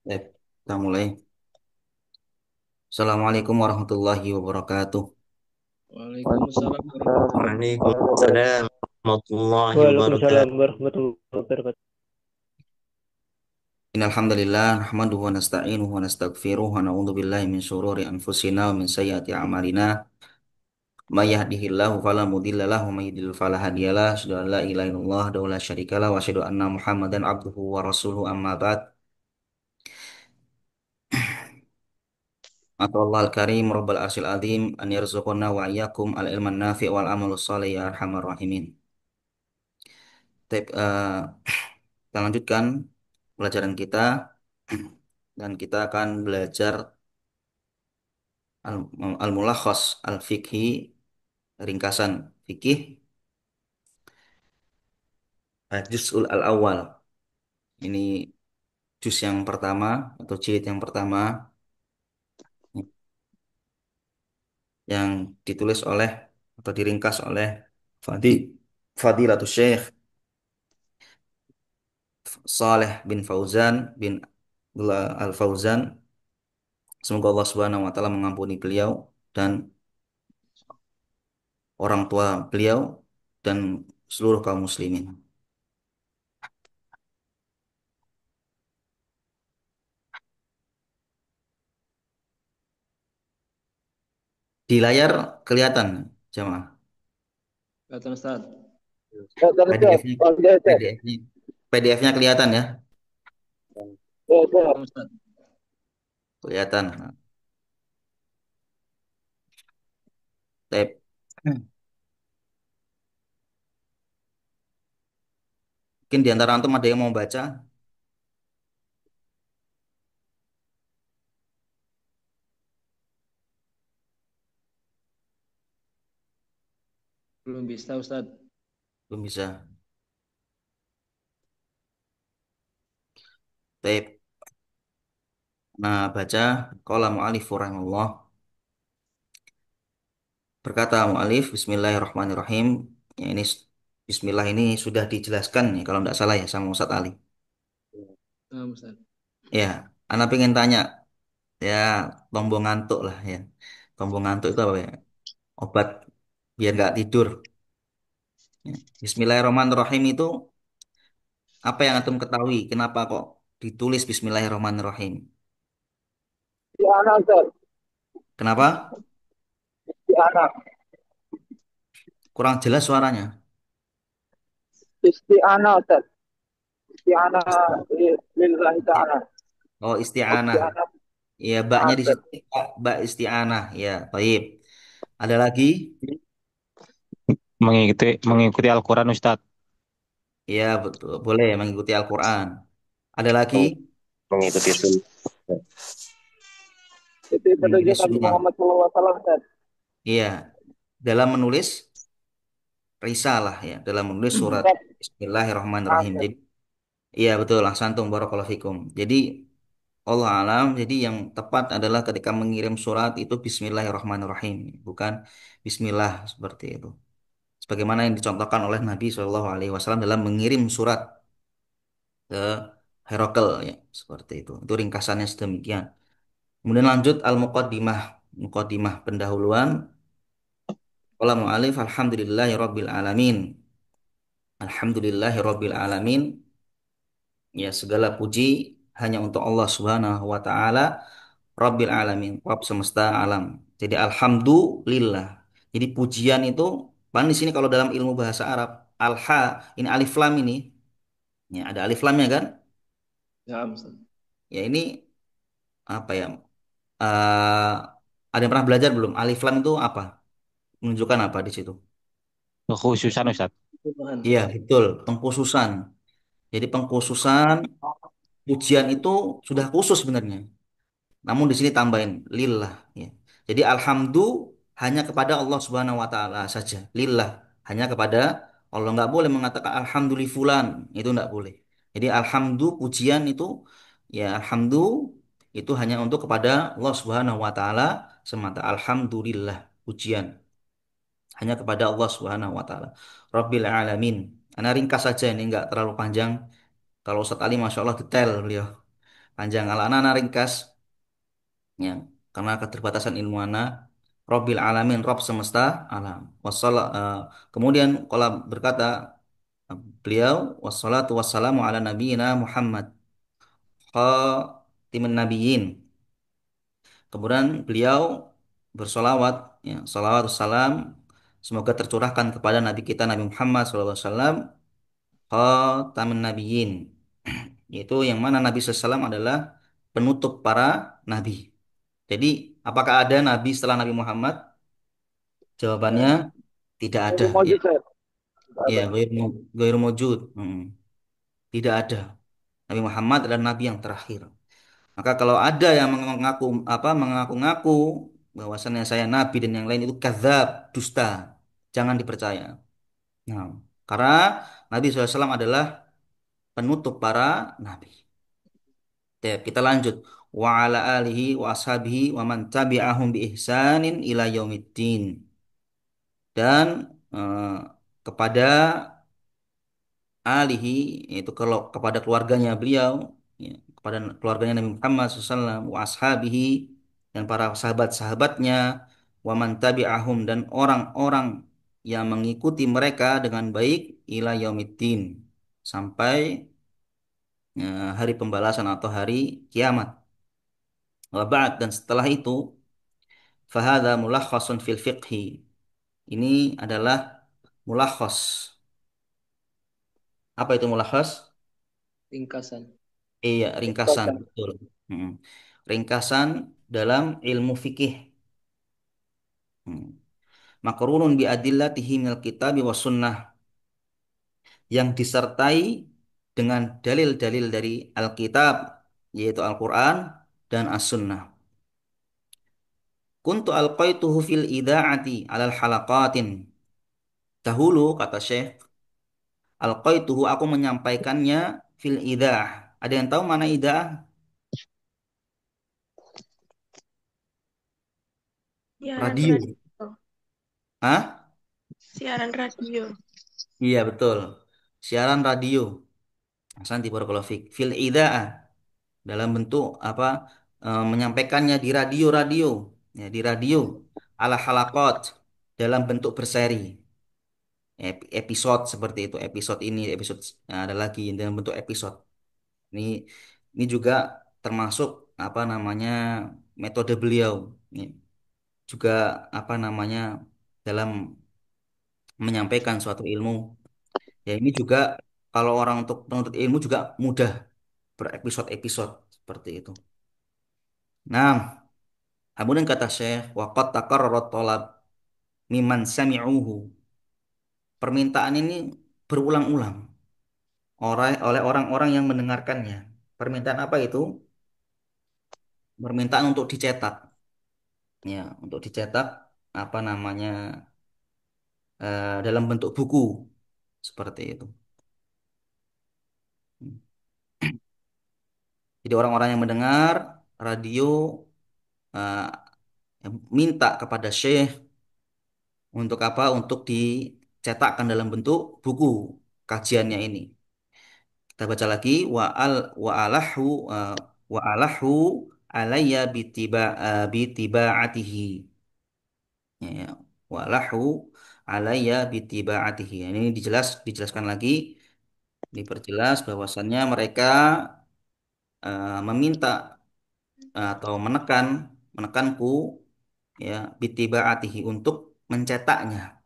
Kita mulai. Assalamualaikum warahmatullahi wabarakatuh. Waalaikumsalam warahmatullahi Waalaikumsalam warahmatullahi Waalaikumsalam wabarakatuh. warahmatullahi wabarakatuh. Innalhamdulillah nahmaduhu wa nasta'inuhu wa nastaghfiruh wa na'udzu billahi min syururi anfusina wa min sayyiati a'malina. May yahdihillahu fala mudilla lahu wa may yudlil fala hadiyalah. Asyhadu an la ilaha illallah wahdahu la syarikalah wa asyhadu anna Muhammadan abduhu wa rasuluhu amma ba'd. Atallahul al-karim rabbal arsyil azim an yarzuqana wa iyyakum al-ilman nafi' wal amalus shalih ya arhamar rahimin. Kita lanjutkan pelajaran kita dan kita akan belajar al-mulakhas al-fiqhi, ringkasan fikih, juz'ul al-awwal. Ini juz yang pertama atau jilid yang pertama yang ditulis oleh atau diringkas oleh Fadi Fadilatul Syekh Saleh bin Fauzan bin Abdullah Al-Fauzan. Semoga Allah Subhanahu wa taala mengampuni beliau dan orang tua beliau dan seluruh kaum muslimin. Di layar kelihatan, jemaah. Kata Ustaz. PDF-nya PDF-nya PDF-nya kelihatan ya? Kata Ustaz. Kelihatan. Tep. Mungkin di antara antum ada yang mau baca? Belum bisa Ustaz. Belum bisa. Tep. Nah, baca qala mu'alif rahimahullah. Berkata mu'alif, Bismillahirrahmanirrahim. Ya, ini Bismillah ini sudah dijelaskan ya kalau tidak salah ya sama Ustadz Ali. Nah, Ustaz. Ya, anak pengen tanya ya tombol ngantuk lah ya. Tombol ngantuk itu apa ya? Obat biar nggak tidur. Ya. Bismillahirrahmanirrahim itu apa yang antum ketahui? Kenapa kok ditulis Bismillahirrahmanirrahim? Isti'anah Ustaz, Kenapa? isti'anah, Kurang jelas suaranya. isti'anah Ustaz, isti'anah lillahi Isti- ta'ala, Oh, isti'anah. isti'anah Ya, baknya di Ustaz. situ. Bak isti'anah. Ya, baik. Ada lagi? Mengikuti Al-Quran Ustadz. Ya, betul. Boleh mengikuti Al-Quran. Ada lagi? Mengikuti sunnah. Itu Mengikuti petunjuk Nabi sunnah. Muhammad SAW Ustaz. Iya. Dalam menulis risalah ya. Dalam menulis surat. Ustaz, Bismillahirrahmanirrahim. Ustaz. Jadi, iya betul. Ahsantum barakallahu fikum. Jadi, Allah alam. Jadi yang tepat adalah ketika mengirim surat itu Bismillahirrahmanirrahim. Bukan Bismillah seperti itu. Sebagaimana yang dicontohkan oleh Nabi Shallallahu Alaihi Wasallam dalam mengirim surat ke Herakl ya seperti itu. Itu ringkasannya sedemikian. Kemudian lanjut al-muqaddimah, muqaddimah pendahuluan. Qala mu'alif alhamdulillahi rabbil alamin. Alhamdulillahi rabbil alamin. Ya segala puji hanya untuk Allah Subhanahu wa taala Rabbil alamin, Rabb semesta alam. Jadi alhamdulillah. Jadi pujian itu pan di sini kalau dalam ilmu bahasa Arab alha ini alif lam ini ya ada alif lamnya kan? Ya, Ustaz. Ya ini apa ya? eh ada yang pernah belajar belum? Alif lam itu apa? Menunjukkan apa di situ? Kekhususan Ustadz. Tuhan. Iya, betul, pengkhususan. Jadi pengkhususan pujian itu sudah khusus sebenarnya. Namun di sini tambahin lillah ya. Jadi alhamdu hanya kepada Allah Subhanahu wa taala saja. Lillah hanya kepada Allah, nggak boleh mengatakan alhamdulillah fulan, itu nggak boleh. Jadi alhamdu pujian itu ya alhamdu itu hanya untuk kepada Allah Subhanahu wa taala semata. Alhamdulillah pujian hanya kepada Allah Subhanahu wa taala. Rabbil alamin. Ana ringkas saja ini nggak terlalu panjang. Kalau Ustaz Ali Masya Allah detail beliau. panjang. Kalau anak ringkas, ya, karena keterbatasan ilmu anak. Robbil alamin, Rob semesta alam. Kemudian kalau berkata beliau, wassalatu wassalamu ala nabiyina Muhammad khatimin nabiyyin. Kemudian beliau bersolawat, ya, salawat salam semoga tercurahkan kepada Nabi kita Nabi Muhammad SAW khatamin nabiyyin, yaitu yang mana Nabi SAW adalah penutup para nabi. Jadi, apakah ada nabi setelah Nabi Muhammad? Jawabannya Ya. tidak ada. Jadi Ya, maju Ustaz. Tidak ya, ada. ghairu mawjud. Tidak ada. Nabi Muhammad adalah nabi yang terakhir. Maka kalau ada yang mengaku-ngaku bahwasannya saya nabi dan yang lain itu kadzab, dusta, jangan dipercaya. Nah, karena Nabi SAW adalah penutup para nabi. Ya, kita lanjut. Wa ala alihi wa ashabihi wa man tabi'ahum bi ihsanin ila yaumiddin. Dan kepada alihi, yaitu kalau kepada keluarganya beliau, ya, kepada keluarganya Nabi Muhammad SAW, wa ashabihi, dan para sahabat-sahabatnya, wa man tabi'ahum, dan orang-orang yang mengikuti mereka dengan baik ila yaumiddin, sampai hari pembalasan atau hari kiamat. Wa ba'd, dan setelah itu fahadha mulakhasun fil fiqhi. Ini adalah mulakhas. Apa itu mulakhas? Ringkasan. Iya, ringkasan, Ringkasan. betul. Mm. Ringkasan dalam ilmu fikih. Mm. Makrunun bi adillatihi minal kitabi was sunnah, yang disertai dengan dalil-dalil dari Alkitab, yaitu Al-Quran dan As-Sunnah. Kuntu alqaituhu fil ida'ati alal halaqatin. Dahulu, kata Syekh, alqaituhu, aku menyampaikannya fil ida'ah. Ada yang tahu mana ida'ah? Siaran Radio. radio. Hah? Siaran radio. Iya, betul. Siaran radio. Santi barakallahu fik. Fil ida'ah, dalam bentuk apa? Menyampaikannya di radio-radio, ya, di radio ala halakot, dalam bentuk berseri. Episode seperti itu, episode ini, episode ada lagi dalam bentuk episode. Ini ini juga termasuk apa namanya metode beliau. Ini juga apa namanya dalam menyampaikan suatu ilmu. Ya, ini juga kalau orang untuk menuntut ilmu juga mudah, berepisode-episode seperti itu. Nah, kemudian kata Syekh, waqad takarrarat talab miman sami'uhu. Permintaan ini berulang-ulang oleh orang-orang yang mendengarkannya. Permintaan apa itu? Permintaan untuk dicetak. Ya, untuk dicetak apa namanya dalam bentuk buku seperti itu. Jadi orang-orang yang mendengar radio eh, minta kepada Syekh untuk apa? Untuk dicetakkan dalam bentuk buku kajiannya ini. Kita baca lagi wa alahu wa alahu alayya bitibaatihi. Ya, ya. Wa alahu alayya bitibaatihi. Ini dijelaskan lagi, diperjelas bahwasannya mereka meminta atau menekanku, ya, bitibaatihi, untuk mencetaknya.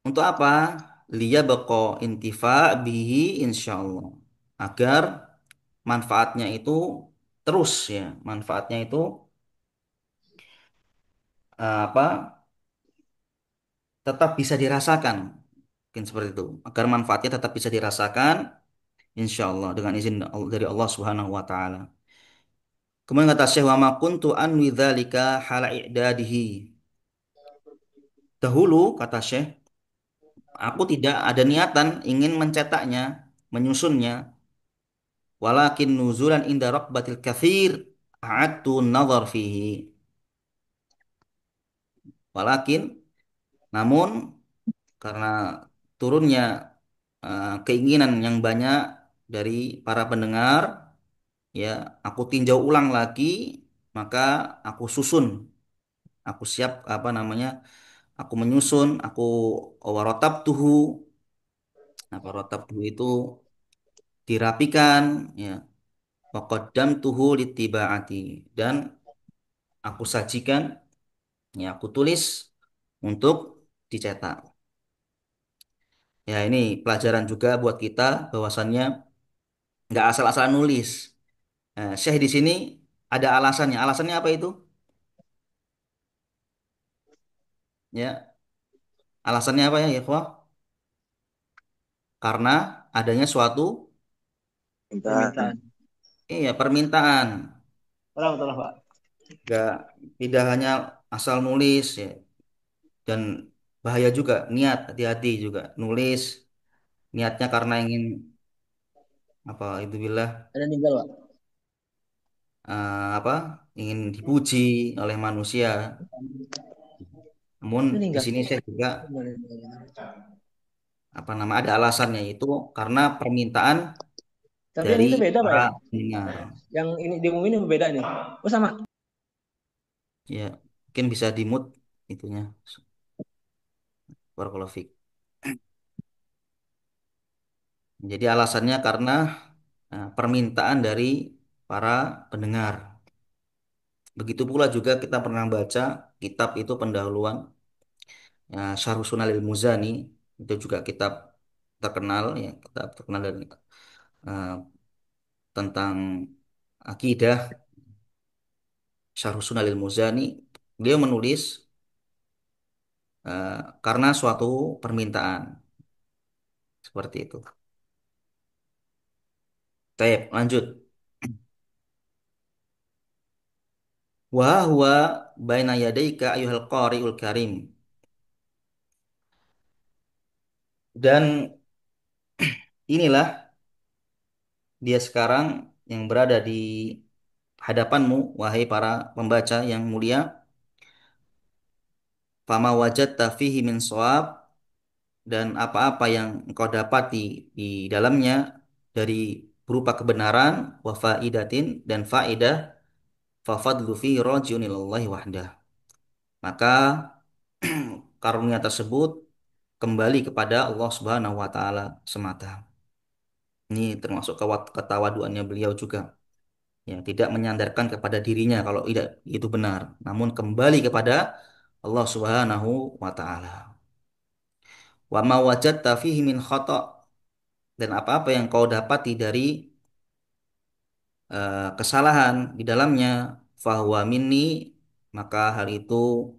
Untuk apa? Liya bako intifa bihi insyaallah. Agar manfaatnya itu terus, ya. Manfaatnya itu apa? Tetap bisa dirasakan. Mungkin seperti itu. Agar manfaatnya tetap bisa dirasakan insyaallah dengan izin dari Allah Subhanahu wa taala. Kemudian kata Syekh, wa ma kuntu anwi dzalika hala i'dadihi. Dahulu, kata Syekh, aku tidak ada niatan ingin mencetaknya, menyusunnya. Walakin nuzulan inda raqbatil kathir a'adtu nazar fihi. Walakin, namun, karena turunnya keinginan yang banyak, dari para pendengar, ya, aku tinjau ulang lagi, maka aku susun, aku siap apa namanya, aku menyusun, aku warotab tuhu, apa rotab tuhu itu dirapikan, ya, waqaddam tuhu litibaati, dan aku sajikan, ya, aku tulis untuk dicetak. Ya, ini pelajaran juga buat kita bahwasannya nggak asal-asalan nulis. Nah, Syekh di sini ada alasannya. Alasannya apa itu? Ya, alasannya apa ya, ikhwah? Karena adanya suatu, Permintaan. iya, permintaan. Betul, Pak. Nggak, tidak hanya asal nulis, ya, dan bahaya juga niat, hati-hati juga nulis niatnya karena ingin apa itu billah, Ada tinggal, Pak. apa, ingin dipuji oleh manusia. Namun Itu di tinggal. sini saya juga apa nama, ada alasannya, itu karena permintaan Tapi yang dari itu beda, Pak para ya? pendengar. Yang ini diumumin beda nih. Oh, sama. Ya, mungkin bisa dimut itunya. Barakallahu fiik. Jadi alasannya karena permintaan dari para pendengar. Begitu pula juga kita pernah baca kitab itu pendahuluan, ya, Syarh Sunanil Muzani, itu juga kitab terkenal, ya, kitab terkenal dari eh, tentang akidah, Syarh Sunanil Muzani. Beliau menulis karena suatu permintaan seperti itu. Baik, lanjut. Wa huwa baina yadayka ayyuhal qari'ul karim. Dan inilah dia sekarang yang berada di hadapanmu, wahai para pembaca yang mulia. Fama wajadta fihi min shawab, dan apa-apa yang engkau dapati di dalamnya dari berupa kebenaran, wa faidatin, dan faidah, fa fadlu fi rajiun ilallahi wahdah. Maka karunia tersebut kembali kepada Allah Subhanahu wa taala semata. Ini termasuk ketawaduannya beliau juga. Ya, tidak menyandarkan kepada dirinya kalau tidak itu benar, namun kembali kepada Allah Subhanahu wa taala. Wa ma wajadta fihi min khata', dan apa-apa yang kau dapati dari kesalahan di dalamnya, fahuwa minni, maka hal itu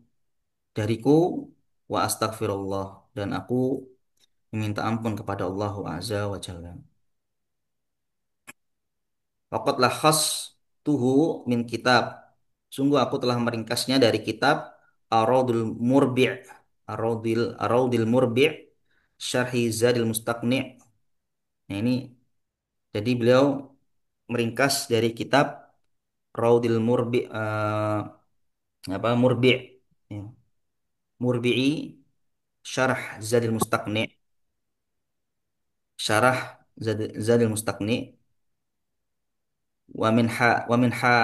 dariku, wa astaghfirullah, dan aku meminta ampun kepada Allah Azza wa Jalla. Waqad tuhu min kitab. Sungguh aku telah meringkasnya dari kitab Ar-Raudul Murbi'. Ar-Raudil Murbi' Syarhi Zadil Mustaqni'. Nah, ini jadi beliau meringkas dari kitab Raudil Murbi', apa, Murbi', ya. Murbi'i Syarh Zadil Mustaqni'. Syarah Zadil Mustaqni', wa min ha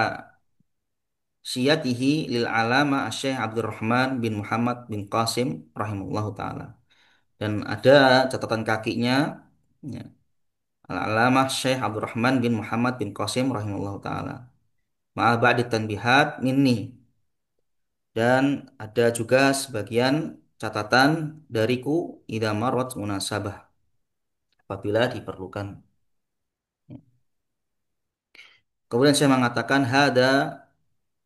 siyatihi lil alama Syekh Abdurrahman bin Muhammad bin Qasim rahimahullahu taala. Dan ada catatan kakinya, ya, Al-Alamah Syekh Abdurrahman bin Muhammad bin Qasim rahimahullahu taala. Ma'a ba'di tanbihat minni, dan ada juga sebagian catatan dariku idza marrat munasabah, apabila diperlukan. Kemudian saya mengatakan hada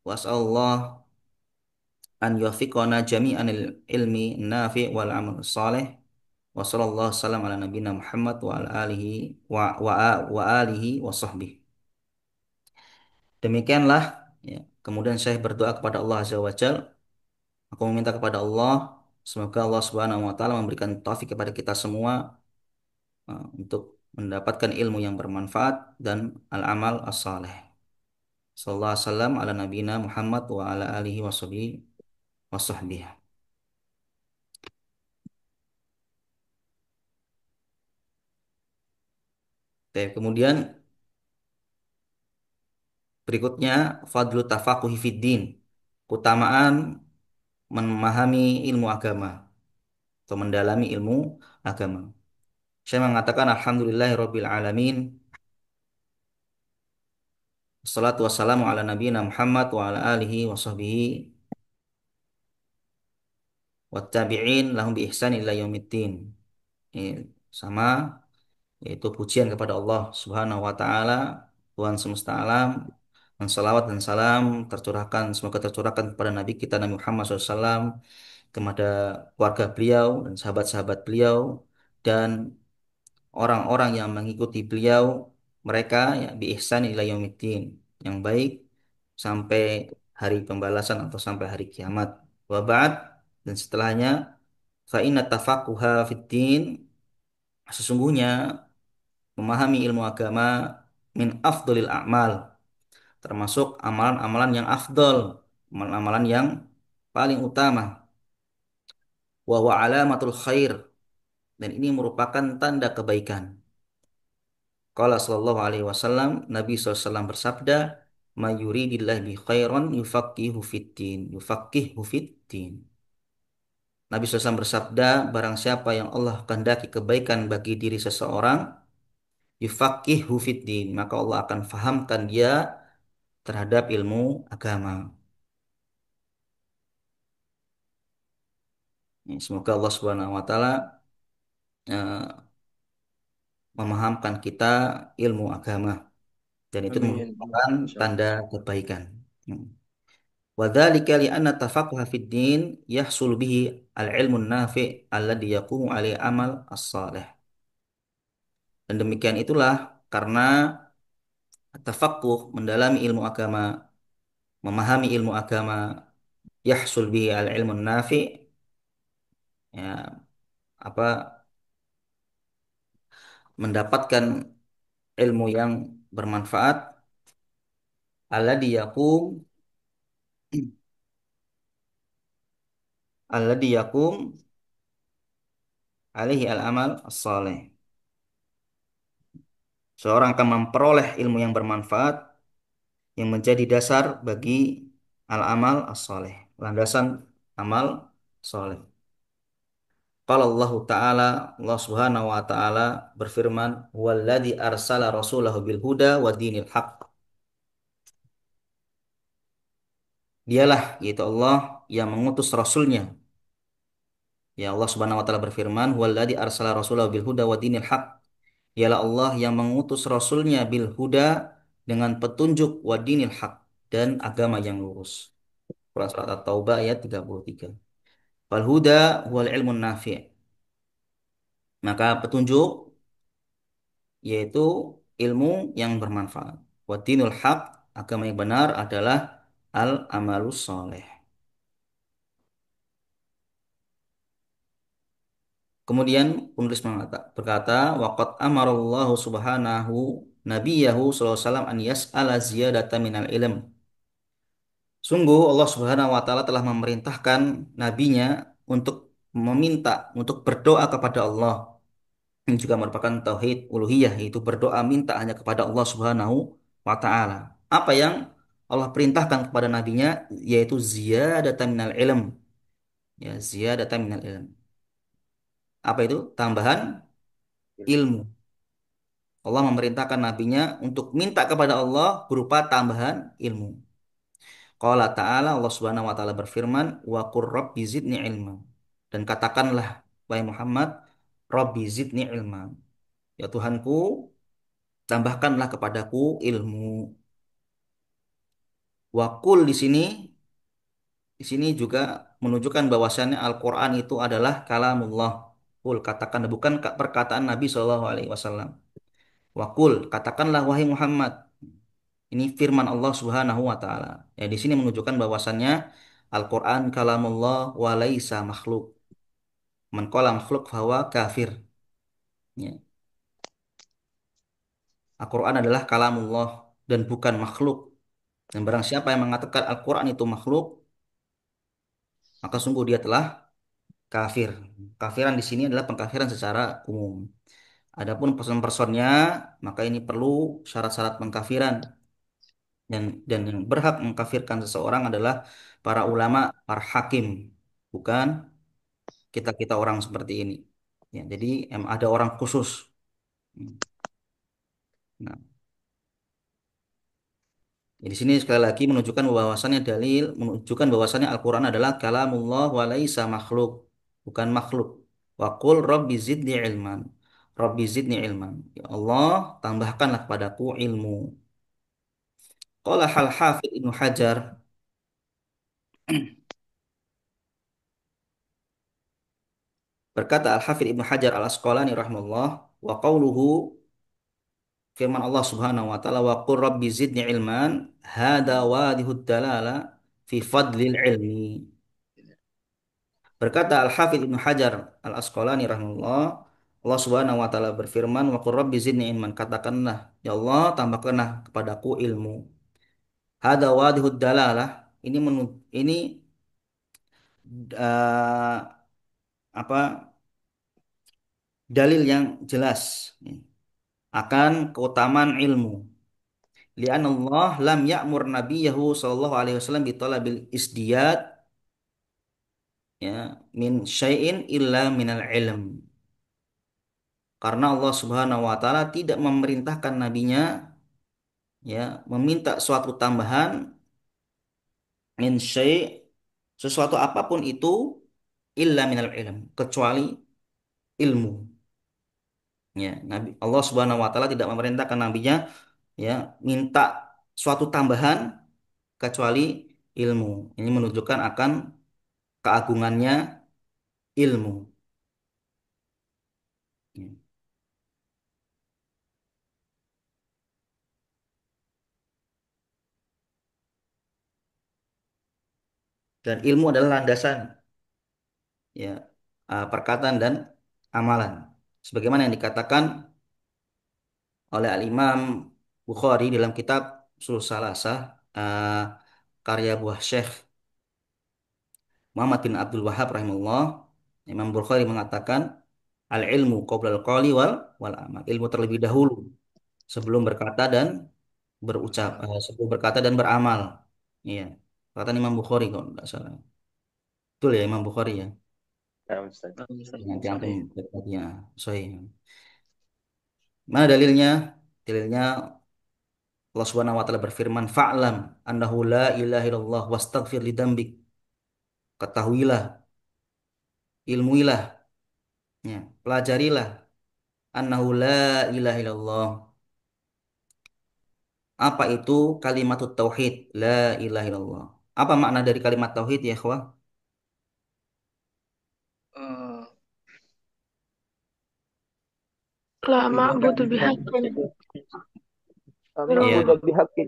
wasallallahu an yuwaffiqana jami'an ilmi nafi wal amal salih. Wa sallallahu salam ala nabiyina Muhammad wa ala alihi wa alihi wa sahbihi. Demikianlah, ya. Kemudian saya berdoa kepada Allah Azza wa Jal. Aku meminta kepada Allah, semoga Allah Subhanahu wa taala memberikan taufik kepada kita semua untuk mendapatkan ilmu yang bermanfaat dan al-amal as-saleh. Sallallahu alaihi wasallam ala nabiyina Muhammad wa ala alihi wa sahbihi wa sahbihi. Kemudian berikutnya fadlu tafaquhi fiddin. Keutamaan memahami ilmu agama atau mendalami ilmu agama. Saya mengatakan alhamdulillahirabbil alamin. Wassalatu wassalamu ala nabiyina Muhammad wa ala alihi wa sahbihi wattabi'in lahum bi ihsan ila yaumiddin. Ini sama, yaitu pujian kepada Allah Subhanahu wa taala, Tuhan semesta alam, dan salawat dan salam semoga tercurahkan kepada Nabi kita Nabi Muhammad SAW, kepada keluarga beliau dan sahabat-sahabat beliau dan orang-orang yang mengikuti beliau, mereka ya bi ihsan ila yaumiddin, yang baik sampai hari pembalasan atau sampai hari kiamat. Wa ba'd, dan setelahnya fa inna tafaqquha fid din, sesungguhnya memahami ilmu agama min afdolil a'mal, termasuk amalan-amalan yang afdol, amalan-amalan yang paling utama. Wa huwa alamatul khair, dan ini merupakan tanda kebaikan. Qala sallallahu alaihi wasallam, Nabi SAW bersabda, "Ma yuridillahu bi khairan yufaqihu fiddin, yufaqihu fiddin." Nabi SAW bersabda, barang siapa yang Allah kehendaki kebaikan bagi diri seseorang, yufaqihu fiddin, maka Allah akan fahamkan dia terhadap ilmu agama. Semoga Allah Subhanahu wa taala eh, memahamkan kita ilmu agama, dan itu Amin. merupakan Insya Allah. tanda kebaikan. Hmm. Wadzalika li'anna tafaqquha fid din yahsul bihi al-ilmun nafi' alladhi yaqumu alaihi amal as-salih. Dan demikian itulah karena tafaqquh, mendalami ilmu agama, memahami ilmu agama, yahsul bihi al-ilmun nafi', ya apa mendapatkan ilmu yang bermanfaat, alladhi yaqum alladhi yaqum alaihi al-amal as-salih. Seorang akan memperoleh ilmu yang bermanfaat yang menjadi dasar bagi al-amal as-salih, landasan amal saleh. Qala Allah Ta'ala, Allah Subhanahu wa taala berfirman, "Walladzi arsala rasulahu bil huda wa dinil haq." Dialah, yaitu Allah, yang mengutus rasulnya. Ya, Allah Subhanahu wa taala berfirman, "Walladzi arsala rasulahu bil huda wa dinil haq." Dialah Allah yang mengutus rasulnya bil huda, dengan petunjuk, wa dinil haq, dan agama yang lurus. Quran surat At-Taubah ayat 33. Fal huda wal ilmun nafi'. Maka petunjuk yaitu ilmu yang bermanfaat. Wa dinul haq, agama yang benar adalah al amalus soleh. Kemudian penulis berkata, waqad amarallahu subhanahu nabiyahu sallallahu alaihi wasallam an yas'ala ziyadata minal ilm. Sungguh Allah Subhanahu wa taala telah memerintahkan nabinya untuk untuk berdoa kepada Allah. Ini juga merupakan tauhid uluhiyah, yaitu berdoa minta hanya kepada Allah Subhanahu wa taala. Apa yang Allah perintahkan kepada nabinya, yaitu ziyadatan minal ilm. Ya, ziyadatan minal ilm. Apa itu? Tambahan ilmu. Allah memerintahkan nabinya untuk minta kepada Allah berupa tambahan ilmu. Qala ta'ala, Allah Subhanahu wa taala berfirman, wa qur rabbi zidni ilma. Dan katakanlah, wahai Muhammad, Rabbi zidni ilma. Ya Tuhanku, tambahkanlah kepadaku ilmu. Wakul di sini juga menunjukkan bahwasannya Al-Quran itu adalah kalamullah. Kul, katakan, bukan perkataan Nabi Shallallahu Alaihi Wasallam. Wakul, katakanlah wahai Muhammad. Ini firman Allah Subhanahu Wa Taala. Ya, di sini menunjukkan bahwasannya Al-Quran kalamullah wa laisa makhluk. Man qala makhluk fahuwa kafir. Ya. Al-Quran adalah kalamullah dan bukan makhluk. Dan barang siapa yang mengatakan Al-Quran itu makhluk, maka sungguh dia telah kafir. Kafiran di sini adalah pengkafiran secara umum. Adapun person-personnya, maka ini perlu syarat-syarat pengkafiran dan yang berhak mengkafirkan seseorang adalah para ulama, para hakim, bukan kita-kita orang seperti ini. Ya, jadi ada orang khusus. Hmm. Nah, ya, di sini sekali lagi menunjukkan bahwasannya dalil menunjukkan bahwasannya Al-Qur'an adalah kalamullah wa laisa makhluk, bukan makhluk. Wa qul rabbi zidni ilman. Rabbi zidni ilman. Ya Allah, tambahkanlah padaku ilmu. Qala hal hafid Ibnu Hajar, berkata Al-Hafidz Ibnu Hajar Al-Asqalani rahimahullah, wa qauluhu, firman Allah Subhanahu wa taala, wa qur rabbi zidni ilman, hada wadihud dalala fi fadlil ilmi. Berkata Al-Hafidz Ibnu Hajar Al-Asqalani rahimahullah, Allah Subhanahu wa taala berfirman, wa qur rabbi zidni ilman, katakanlah, ya Allah, tambahkanlah kepadaku ilmu. Hada wadihud dalalah, ini eh, apa dalil yang jelas akan keutamaan ilmu. Lian Allah lam ya'mur nabiyahu sallallahu alaihi wasallam bi talabil isdiyad, ya, min syai'in illa minal ilm. Karena Allah Subhanahu wa taala tidak memerintahkan nabinya, ya, meminta suatu tambahan min syai', sesuatu apapun itu, illa minal ilm, kecuali ilmu. Ya, Nabi Allah Subhanahu wa taala tidak memerintahkan nabinya, ya, minta suatu tambahan kecuali ilmu. Ini menunjukkan akan keagungannya ilmu. Ya. Dan ilmu adalah landasan, ya, perkataan dan amalan. Sebagaimana yang dikatakan oleh Al-Imam Bukhari dalam kitab Ushul Salasah, eh, karya buah Syekh Muhammad bin Abdul Wahhab rahimahullah. Imam Bukhari mengatakan al-ilmu qabla al-qawli wal amal. Ilmu terlebih dahulu sebelum berkata dan berucap, sebelum berkata dan beramal. Iya. Kata Imam Bukhari kalau tidak salah. Betul ya Imam Bukhari ya. Ya, Ustaz. Nanti antum Sahih. ya, sahih. Mana dalilnya? Dalilnya Allah Subhanahu wa taala berfirman, "Fa'lam annahu la ilaha illallah wastaghfir lidzambik." Ketahuilah, ilmuilah, ya, pelajarilah annahu la ilaha illallah. Apa itu kalimat tauhid? La ilaha illallah. Apa makna dari kalimat tauhid ya, ikhwah? Eh, La tidak ma'budu bihaqqin disebut Sama Iya. Abu illallah. Dhabi Hakim.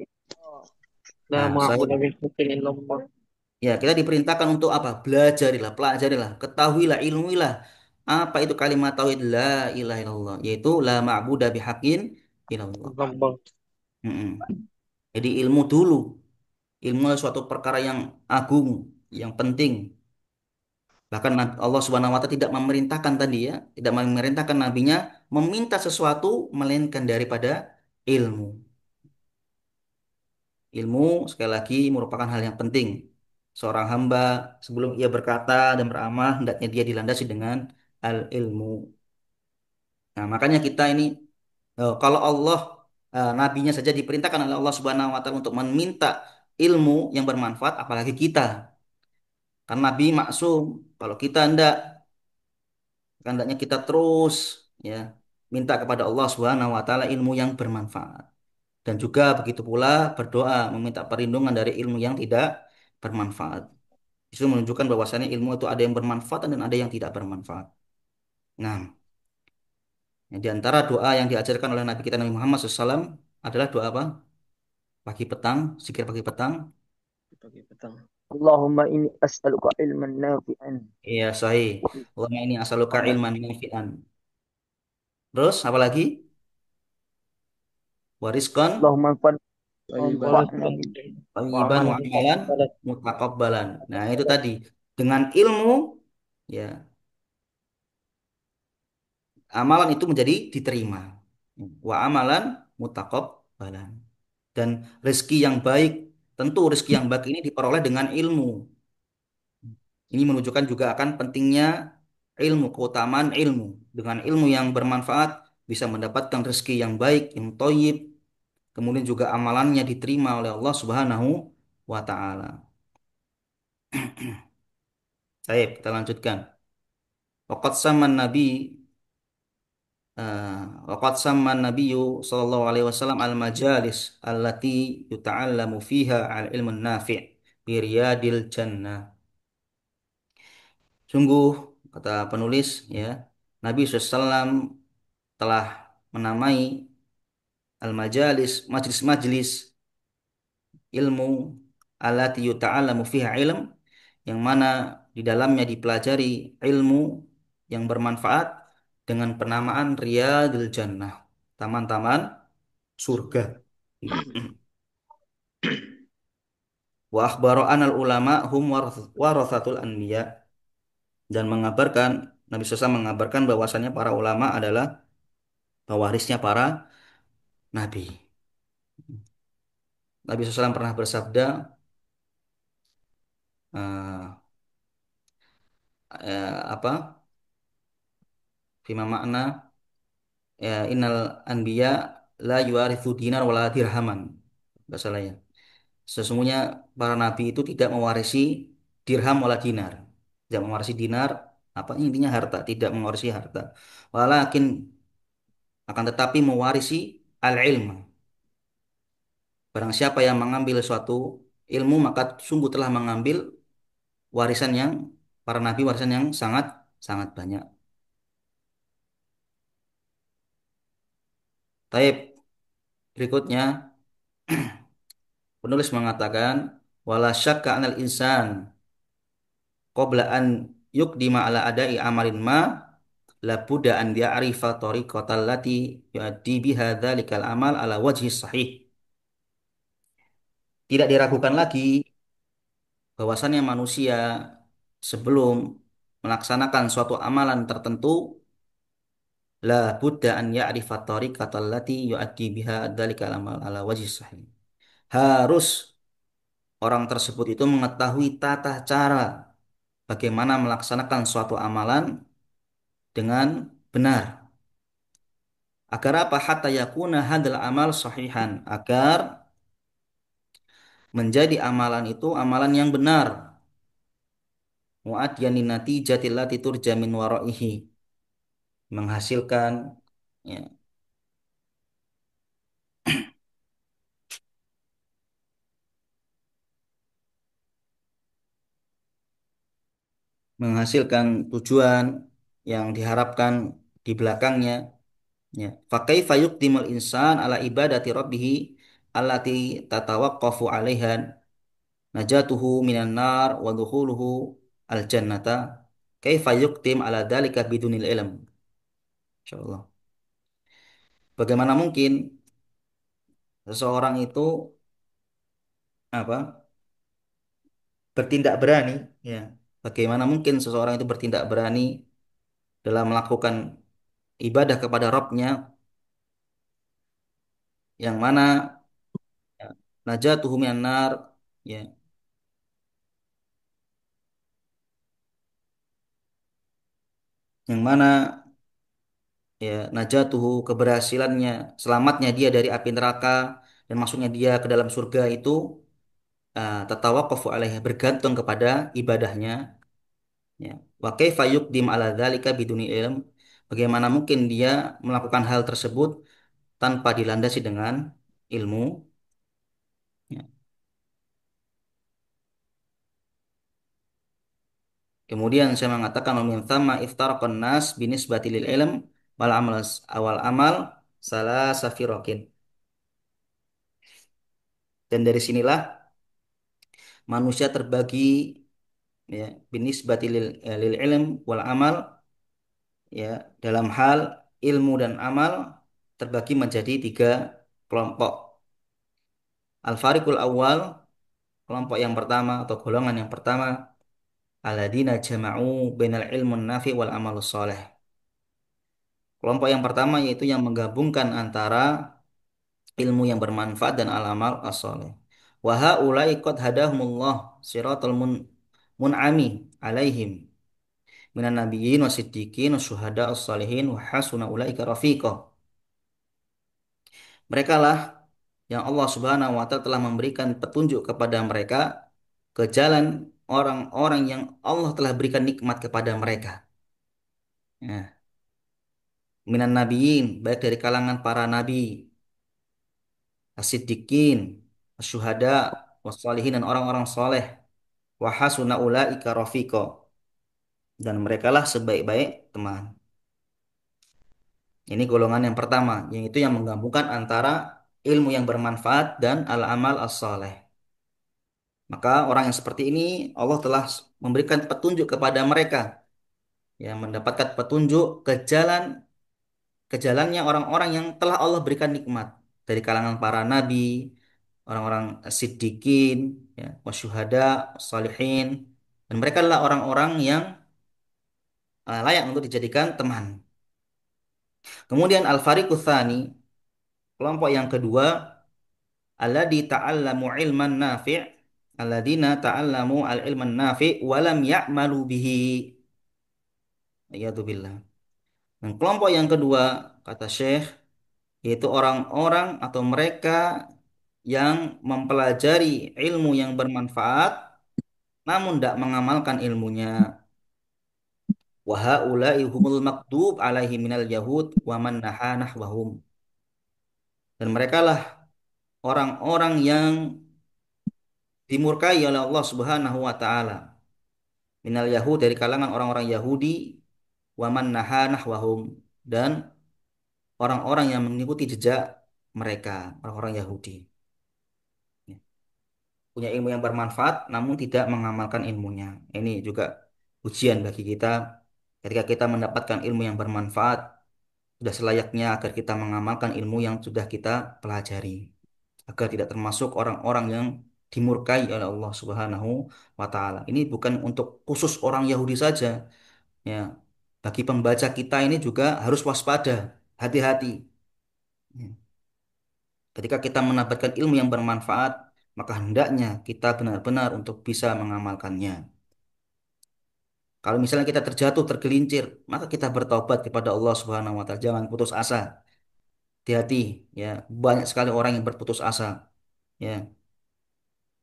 la Nah, ma'budu min haqqin illallah. ya, kita diperintahkan untuk apa? Belajarilah, pelajarilah, ketahuilah, ilmuilah. Apa itu kalimat tauhid la ilaha illallah? Yaitu la ma'budu bihaqqin illallah. Illallah. Mm-mm. Jadi ilmu dulu. Ilmu adalah suatu perkara yang agung, yang penting. Bahkan Allah Subhanahu wa taala tidak memerintahkan tadi, ya, tidak memerintahkan nabinya meminta sesuatu melainkan daripada ilmu. Ilmu sekali lagi merupakan hal yang penting. Seorang hamba sebelum ia berkata dan beramal hendaknya dia dilandasi dengan al-ilmu. Nah, makanya kita ini, kalau Allah, nabinya saja diperintahkan oleh Allah Subhanahu wa taala untuk meminta ilmu yang bermanfaat, apalagi kita. Karena nabi maksum. Kalau kita enggak, hendaknya kita terus, ya, minta kepada Allah Subhanahu wa taala ilmu yang bermanfaat. Dan juga begitu pula berdoa meminta perlindungan dari ilmu yang tidak bermanfaat. Itu menunjukkan bahwasannya ilmu itu ada yang bermanfaat dan ada yang tidak bermanfaat. Nah, di antara doa yang diajarkan oleh Nabi kita Nabi Muhammad SAW adalah doa apa? Pagi petang, zikir pagi petang. Pagi petang. Allahumma inni as'aluka ilman nafi'an. Iya, sahih. Allahumma ini asaluka ilman nafi'an. Terus apa lagi? Warizqan Allahumma Ibadah anfa'na wa thayyiban wa amalan amalan mutaqabbalan. Nah, itu tadi dengan ilmu, ya, amalan itu menjadi diterima. Wa amalan mutaqabbalan. Dan rezeki yang baik, tentu rezeki yang baik ini diperoleh dengan ilmu. Ini menunjukkan juga akan pentingnya ilmu, keutamaan ilmu. Dengan ilmu yang bermanfaat bisa mendapatkan rezeki yang baik, yang thayyib, kemudian juga amalannya diterima oleh Allah Subhanahu wa taala. Baik, kita lanjutkan. Waqad samman Nabi eh, waqad samman Nabiyyu sallallahu alaihi wasallam al-majalis allati yuta'allamu fiha al-ilmun nafi' bi riyadil jannah. Sungguh, kata penulis, ya, Nabi SAW telah menamai al-majalis, majlis-majlis ilmu allati yuta'allamu fiha ilm, yang mana di dalamnya dipelajari ilmu yang bermanfaat dengan penamaan Riyadil Jannah, taman-taman surga. Wa akhbara anal ulama hum warathatul anbiya, dan mengabarkan, Nabi SAW mengabarkan bahwasannya para ulama adalah pewarisnya para nabi. Nabi SAW pernah bersabda, eh, apa? Fima makna, ya, innal anbiya la yuwarithu dinar wala dirhaman. Bahasa lain. Sesungguhnya para nabi itu tidak mewarisi dirham wala dinar. Tidak mewarisi dinar, apa intinya harta, tidak mewarisi harta. Walakin akan tetapi mewarisi al-ilm. Barang siapa yang mengambil suatu ilmu maka sungguh telah mengambil warisan yang para nabi, warisan yang sangat sangat banyak. Taib berikutnya, penulis mengatakan wala syakka anal insan qabla an yuqdima ala adai amalin ma la budda an ya'rifa tariqatal lati yuaddi biha dzalikal amal ala wajhi sahih. Tidak diragukan lagi bahwasannya manusia sebelum melaksanakan suatu amalan tertentu, la budda an ya'rifa tariqatal lati yuaddi biha dzalikal amal ala wajhi sahih. Harus orang tersebut itu mengetahui tata cara bagaimana melaksanakan suatu amalan dengan benar. Agar apa? Hatta yakuna hadal amal sahihan. Agar menjadi amalan itu amalan yang benar. Mu'adyanin natijatil lati turja min waraihi. Menghasilkan, ya, menghasilkan tujuan yang diharapkan di belakangnya. Ya. Fakaifa yuqdimul insan ala ibadati rabbih allati tatawaqqafu 'alaiha najatuhu minan nar wa dukhuluhu al jannata. Kaifa yuqdim ala dzalika bidunil ilm. Insyaallah. Bagaimana mungkin seseorang itu apa? Bertindak berani, ya. Bagaimana mungkin seseorang itu bertindak berani dalam melakukan ibadah kepada Rabb-nya yang mana, ya, najatuhu minan nar, ya, yang mana, ya, najatuhu keberhasilannya, selamatnya dia dari api neraka dan masuknya dia ke dalam surga itu tatawaqqafu alaihi, bergantung kepada ibadahnya, ya. Wa kaifa yuqdim ala dzalika biduni ilm, bagaimana mungkin dia melakukan hal tersebut tanpa dilandasi dengan ilmu, ya. Kemudian saya mengatakan wa min thamma iftaraqan nas binisbati lil ilm wal amal awal amal salasa firaqin, dan dari sinilah manusia terbagi, ya, binisbati lil ilm wal amal, ya, dalam hal ilmu dan amal terbagi menjadi tiga kelompok. Al-fariqul awal, kelompok yang pertama atau golongan yang pertama, aladina jama'u bainal ilmun nafi wal amalus soleh, Kelompok yang pertama yaitu yang menggabungkan antara ilmu yang bermanfaat dan al-amal as-soleh. Wa haula'i qad hadahumullah siratal mun'ami alaihim minan nabiyyin wasiddiqin wasyuhada as-salihin wa hasuna ulaika rafiqa. Mereka lah yang Allah Subhanahu wa taala telah memberikan petunjuk kepada mereka ke jalan orang-orang yang Allah telah berikan nikmat kepada mereka. Ya, minan nabiyyin baik dari kalangan para nabi, as-siddiqin, asyuhada, wassalihin dan orang-orang soleh, wa hasuna ulaika rafiqa dan merekalah sebaik-baik teman. Ini golongan yang pertama, yaitu yang menggabungkan antara ilmu yang bermanfaat dan al-amal as-saleh. Maka orang yang seperti ini Allah telah memberikan petunjuk kepada mereka, yang mendapatkan petunjuk ke jalannya orang-orang yang telah Allah berikan nikmat dari kalangan para nabi, orang-orang siddiqin, ya, wasyuhada, salihin, dan mereka adalah orang-orang yang layak untuk dijadikan teman. Kemudian al-fariqus tsani, kelompok yang kedua, alladzi ta'allamu ilman nafi' alladzina ta'allamu al-ilman nafi' wa lam ya'malu bihi. Iyadzubillah. Dan kelompok yang kedua, kata Syekh, yaitu orang-orang atau mereka yang mempelajari ilmu yang bermanfaat namun tidak mengamalkan ilmunya. Wa haula'i humul maktub alaihi minal yahud wa man naha nahwahum. Dan merekalah orang-orang yang dimurkai oleh Allah Subhanahu wa taala. Minal Yahud dari kalangan orang-orang Yahudi, waman naha nahwahum dan orang-orang yang mengikuti jejak mereka, orang-orang Yahudi. Ya, punya ilmu yang bermanfaat namun tidak mengamalkan ilmunya. Ini juga ujian bagi kita ketika kita mendapatkan ilmu yang bermanfaat, sudah selayaknya agar kita mengamalkan ilmu yang sudah kita pelajari, agar tidak termasuk orang-orang yang dimurkai oleh Allah Subhanahu wa taala. Ini bukan untuk khusus orang Yahudi saja, ya. Bagi pembaca kita ini juga harus waspada, hati-hati. Ya. Ketika kita mendapatkan ilmu yang bermanfaat, maka hendaknya kita benar-benar untuk bisa mengamalkannya. Kalau misalnya kita terjatuh, tergelincir, maka kita bertobat kepada Allah Subhanahu wa taala. Jangan putus asa. Hati-hati, ya. Banyak sekali orang yang berputus asa, ya,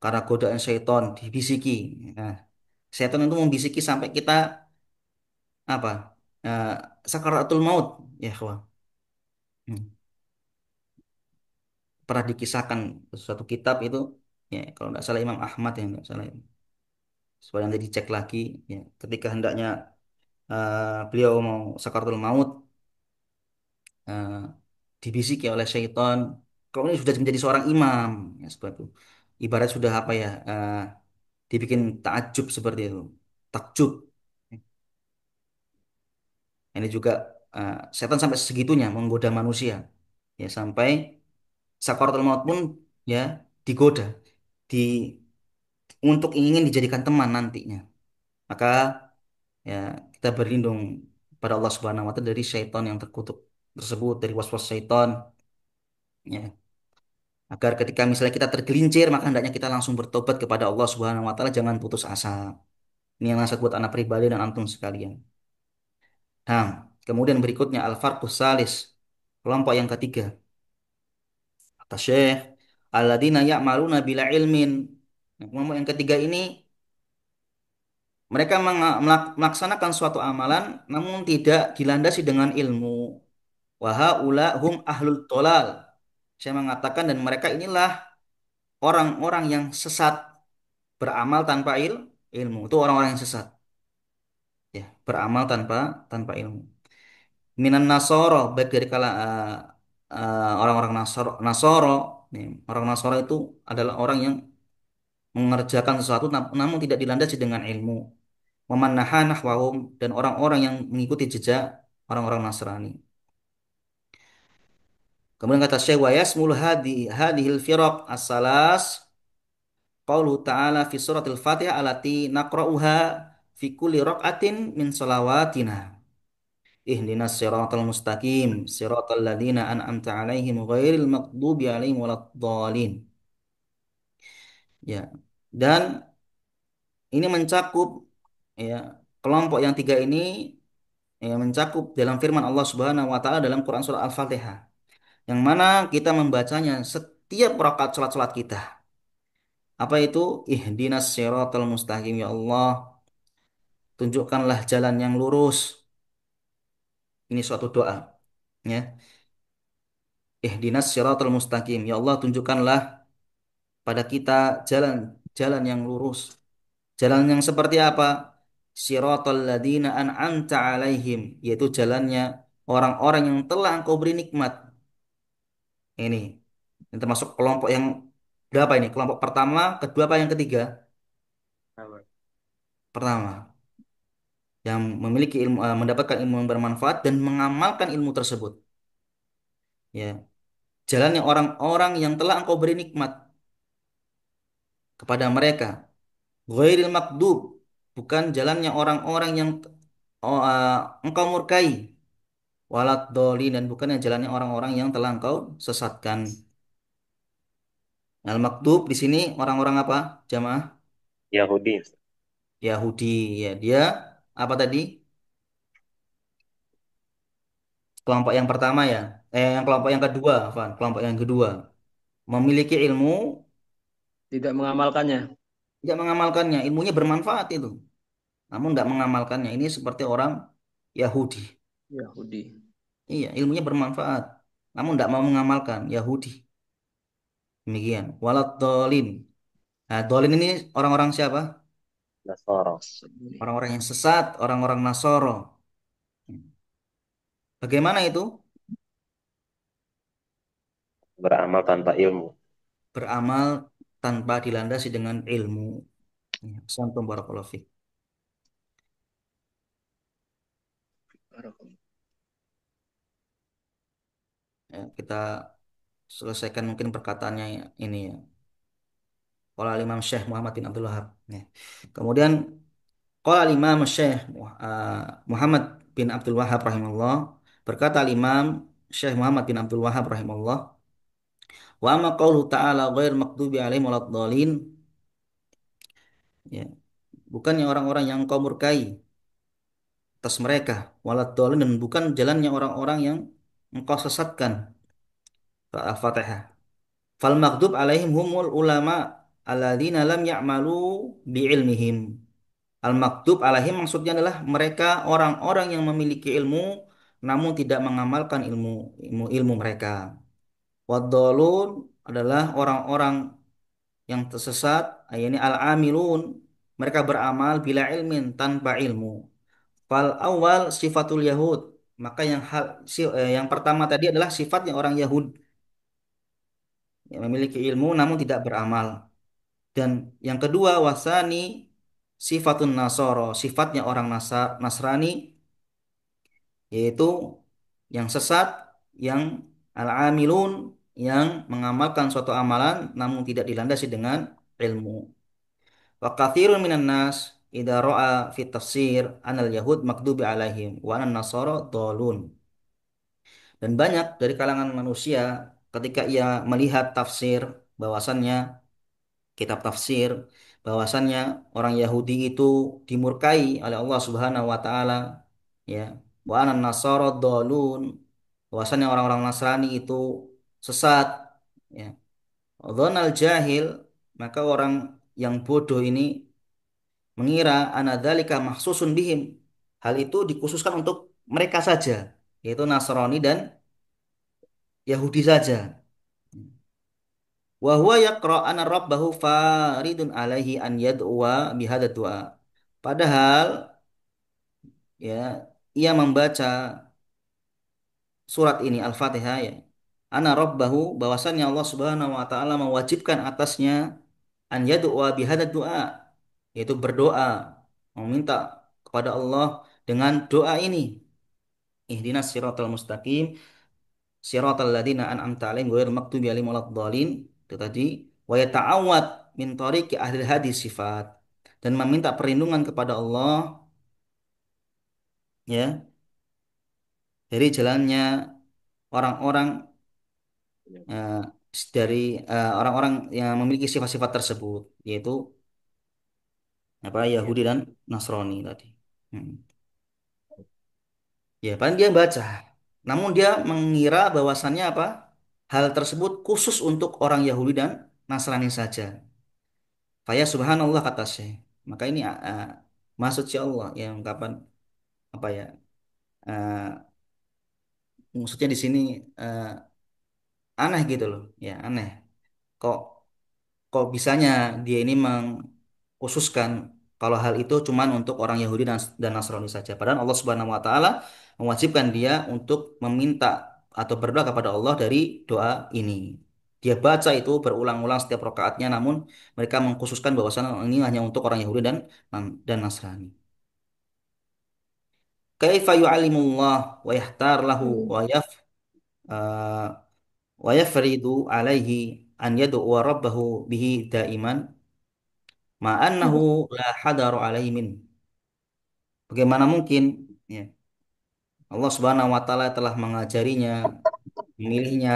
karena godaan syaitan dibisiki. Nah, syaitan itu membisiki sampai kita apa? Eh, sakaratul maut, ya, kawan. Hmm. Pernah dikisahkan suatu kitab itu, ya, kalau tidak salah Imam Ahmad yang tidak salah. Supaya nanti dicek lagi, ya, ketika hendaknya beliau mau sakaratul maut, eh, dibisiki oleh syaitan. Kalau ini sudah menjadi seorang imam, ya, seperti itu. Ibarat sudah apa ya? Dibikin takjub seperti itu, takjub. Ini juga setan sampai segitunya menggoda manusia, ya, sampai sakaratul maut pun, ya, digoda, di untuk ingin dijadikan teman nantinya. Maka, ya, kita berlindung pada Allah Subhanahu wa taala dari syaitan yang terkutuk tersebut, dari waswas syaitan, ya. Agar ketika misalnya kita tergelincir, maka hendaknya kita langsung bertobat kepada Allah Subhanahu wa taala, jangan putus asa. Ini yang nasihat buat anak pribadi dan antum sekalian. Nah, kemudian berikutnya al-farqus salis, kelompok yang ketiga. Kata Syekh, alladzina ya'maluna bila ilmin. Nah, kelompok yang ketiga ini mereka melaksanakan suatu amalan namun tidak dilandasi dengan ilmu. Wa haula hum ahlul tolal. Saya mengatakan dan mereka inilah orang-orang yang sesat, beramal tanpa ilmu. Itu orang-orang yang sesat. Ya, beramal tanpa tanpa ilmu. Minan Nasoro, baik dari orang-orang Nasoro. Nih, orang Nasoro itu adalah orang yang mengerjakan sesuatu namun tidak dilandasi dengan ilmu. Waman naha nahwahum dan orang-orang yang mengikuti jejak orang-orang Nasrani. Kemudian kata Syekh wa yasmul hadhil firaq as-salas qauluhu ta'ala fi suratil Fatihah allati naqra'uha fi kulli raq'atin min shalawatina. ihdinas siratal mustaqim, siratal ladzina an'amta 'alaihim ghairil maghdubi 'alaihim waladdallin. Ya. Dan ini mencakup ya kelompok yang tiga ini ya, mencakup dalam firman Allah Subhanahu wa taala dalam Quran surah Al-Fatihah yang mana kita membacanya setiap rakaat salat-salat kita. Apa itu? Ihdinas siratal mustaqim ya Allah, tunjukkanlah jalan yang lurus. Ini suatu doa, ya. Ihdinas siratal mustaqim ya Allah, tunjukkanlah pada kita jalan yang lurus. Jalan yang seperti apa? Siratal ladzina an'amta 'alaihim, yaitu jalannya orang-orang yang telah Engkau beri nikmat. Ini termasuk kelompok yang berapa ini? Kelompok pertama, kedua apa yang ketiga? Pertama, yang memiliki ilmu, mendapatkan ilmu yang bermanfaat dan mengamalkan ilmu tersebut. Ya, jalannya orang-orang yang telah Engkau beri nikmat kepada mereka. Ghairil makdub, bukan jalannya orang-orang yang oh, Engkau murkai. Walad dolin, dan bukannya jalannya orang-orang yang telah Engkau sesatkan. Al maktub di sini orang-orang apa? Jamaah Yahudi. Yahudi. Ya, dia apa tadi? Kelompok yang pertama ya. Yang kelompok yang kedua, Van. Kelompok yang kedua memiliki ilmu, Tidak mengamalkannya. tidak mengamalkannya. Ilmunya bermanfaat itu, namun tidak mengamalkannya. Ini seperti orang Yahudi. Yahudi. Iya, ilmunya bermanfaat, namun tidak mau mengamalkan. Yahudi. Demikian. Walad dolin. Nah, dolin ini orang-orang siapa? Nasara. Orang-orang yang sesat, orang-orang Nasoro. Bagaimana itu? Beramal tanpa ilmu. Beramal tanpa dilandasi dengan ilmu. Ya, Santum barakallahu fiik. Ya, kita selesaikan mungkin perkataannya ini ya. Qala Imam Syekh Muhammad bin Abdul Wahab. Ya. Kemudian qala Imam Syekh Muhammad bin Abdul Wahab rahimahullah, berkata Imam Syekh Muhammad bin Abdul Wahab rahimahullah, wa amma qaulu ta'ala ghair maghdubi alaihim waladdallin, ya, bukannya orang-orang yang kau murkai atas mereka, waladdallin, dan bukan jalannya orang-orang yang engkau sesatkan. Al-Fatihah. Fal maghdub alaihim humul ulama alladzina lam ya'malu bi'ilmihim. Al maghdub alaihim maksudnya adalah mereka orang-orang yang memiliki ilmu namun tidak mengamalkan ilmu mereka. Waddalun adalah orang-orang yang tersesat, yakni al-amilun, mereka beramal bila ilmin, tanpa ilmu. Fal awal sifatul yahud, maka yang pertama tadi adalah sifatnya orang Yahud yang memiliki ilmu namun tidak beramal. Dan yang kedua wasani sifatun nasoro, sifatnya orang Nasrani, yaitu yang sesat, yang al-amilun, yang mengamalkan suatu amalan namun tidak dilandasi dengan ilmu. Wa katsirun minan nas idza ra'a fi tafsir anal yahud makdubi alaihim wa anan nasara dhalun. Dan banyak dari kalangan manusia ketika ia melihat tafsir bahwasannya kitab tafsir bahwasannya orang Yahudi itu dimurkai oleh Allah Subhanahu wa taala, ya, wa anan nasara dhalun, bahwasannya orang-orang Nasrani itu sesat, ya. Dzanal jahil, maka orang yang bodoh ini mengira anadzalika mahsusun bihim, hal itu dikhususkan untuk mereka saja, yaitu Nasrani dan Yahudi saja. Wa huwa yaqra anna rabbahu faridun alaihi an yad'uwa bihadza du'a. Padahal ya ia membaca surat ini Al-Fatihah, ya. Ana rabbahu, bahwasannya Allah Subhanahu wa taala mewajibkan atasnya an yad'uwa bihadza du'a, yaitu berdoa, meminta kepada Allah dengan doa ini. Ihdinas siratal mustaqim, siratal ladzina an'amta 'alaihim ghairil maghdubi 'alaihim waladdallin. Itu tadi, wa yata'awwad min tariqi ahli hadis sifat, dan meminta perlindungan kepada Allah, ya, dari jalannya orang-orang eh, dari orang-orang yang memiliki sifat-sifat tersebut, yaitu apa Ya. Yahudi dan Nasrani tadi. Hmm. Ya, paling dia baca. Namun dia mengira bahwasannya apa? Hal tersebut khusus untuk orang Yahudi dan Nasrani saja. Faya subhanallah kata Syekh. Maka ini maksud si Allah yang kapan apa ya? eh, Maksudnya di sini eh, aneh gitu loh. Ya, aneh. Kok kok bisanya dia ini mengkhususkan kalau hal itu cuman untuk orang Yahudi dan Nasrani saja. Padahal Allah Subhanahu wa taala mewajibkan dia untuk meminta atau berdoa kepada Allah dari doa ini. Dia baca itu berulang-ulang setiap rakaatnya, namun mereka mengkhususkan bahwasanya ini hanya untuk orang Yahudi dan Nasrani. Kaifa yu'allimullah wa yahtar lahu eh, wa yafridu alaihi an yad'u rabbahu bihi daiman ma'annahu la hadaru alaihi min. Bagaimana mungkin ya, Allah Subhanahu wa taala telah mengajarinya, memilihnya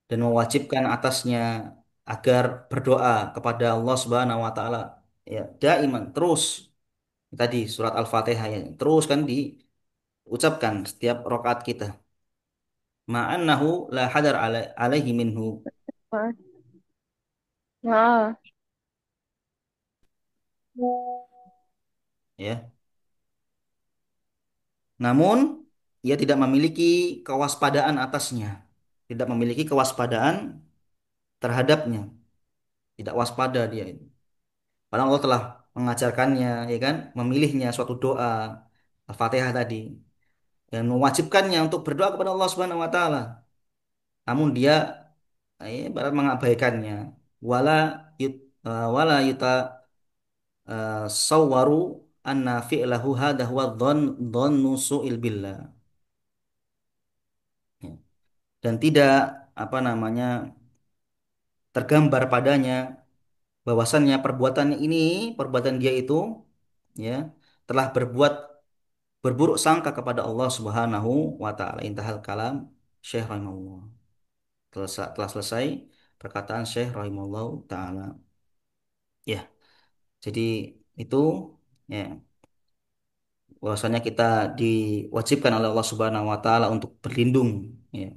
dan mewajibkan atasnya agar berdoa kepada Allah Subhanahu wa taala ya daiman terus. Tadi surat Al-Fatihah ya, terus kan diucapkan setiap rakaat kita. Ma'annahu la hadar alaihi minhu Nah, ya. Namun ia tidak memiliki kewaspadaan atasnya. Tidak memiliki kewaspadaan terhadapnya. Tidak waspada dia itu. Padahal Allah telah mengajarkannya, ya kan, memilihnya suatu doa Al-Fatihah tadi dan mewajibkannya untuk berdoa kepada Allah Subhanahu wa taala. Namun dia barat mengabaikannya. Wala wala yuta sawwaru anna fi'lahu hadha huwa dhannu su'il billah. Ya. Dan tidak apa namanya tergambar padanya bahwasannya perbuatan ini, perbuatan dia itu ya telah berburuk sangka kepada Allah Subhanahu wa taala. Intahal kalam Syekh rahimahullah. Telah selesai perkataan Syekh rahimahullah taala. Ya, jadi itu ya bahwasanya kita diwajibkan oleh Allah Subhanahu wa taala untuk berlindung ya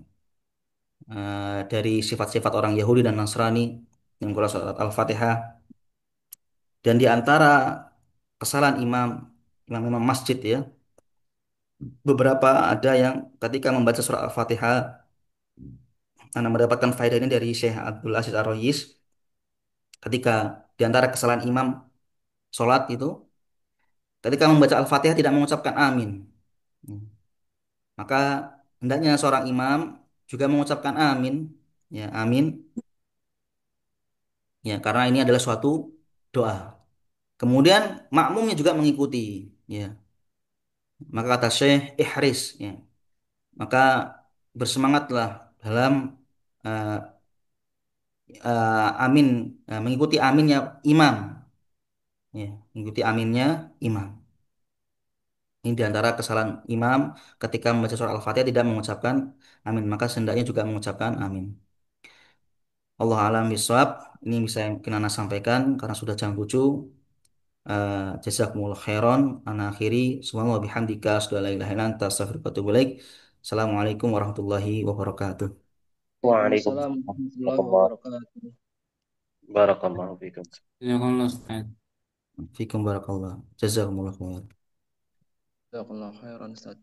dari sifat-sifat orang Yahudi dan Nasrani yang Quran surat Al-Fatihah dan di antara kesalahan imam masjid ya beberapa ada yang ketika membaca surat Al-Fatihah karena mendapatkan faedah ini dari Syekh Abdul Aziz Ar-Royis ketika di antara kesalahan imam sholat itu ketika membaca Al-Fatihah tidak mengucapkan amin. Hmm. Maka hendaknya seorang imam juga mengucapkan amin ya amin ya karena ini adalah suatu doa. Kemudian makmumnya juga mengikuti ya. Maka kata Syekh ihris ya. Maka bersemangatlah dalam eh, amin mengikuti aminnya imam ya mengikuti aminnya imam. Ini diantara kesalahan imam ketika membaca surah Al-Fatihah tidak mengucapkan amin. Maka hendaknya juga mengucapkan amin. Allah alam bisawab. Ini bisa yang mungkin Ana sampaikan karena sudah jam 7. Jazakumullah khairan. Ana akhiri. Subhanallah bihamdika. Asyhadu an la ilaha illa anta astaghfiruka wa atubu ilaik. Assalamualaikum warahmatullahi wabarakatuh. Waalaikumsalam Waalaikumsalam warahmatullahi warahmatullahi wabarakatuh. Barakallahu fikum. Jazakallah Ustaz. Fikum barakallah. Jazakumullah khairan. Jazakallah khairan Ustaz.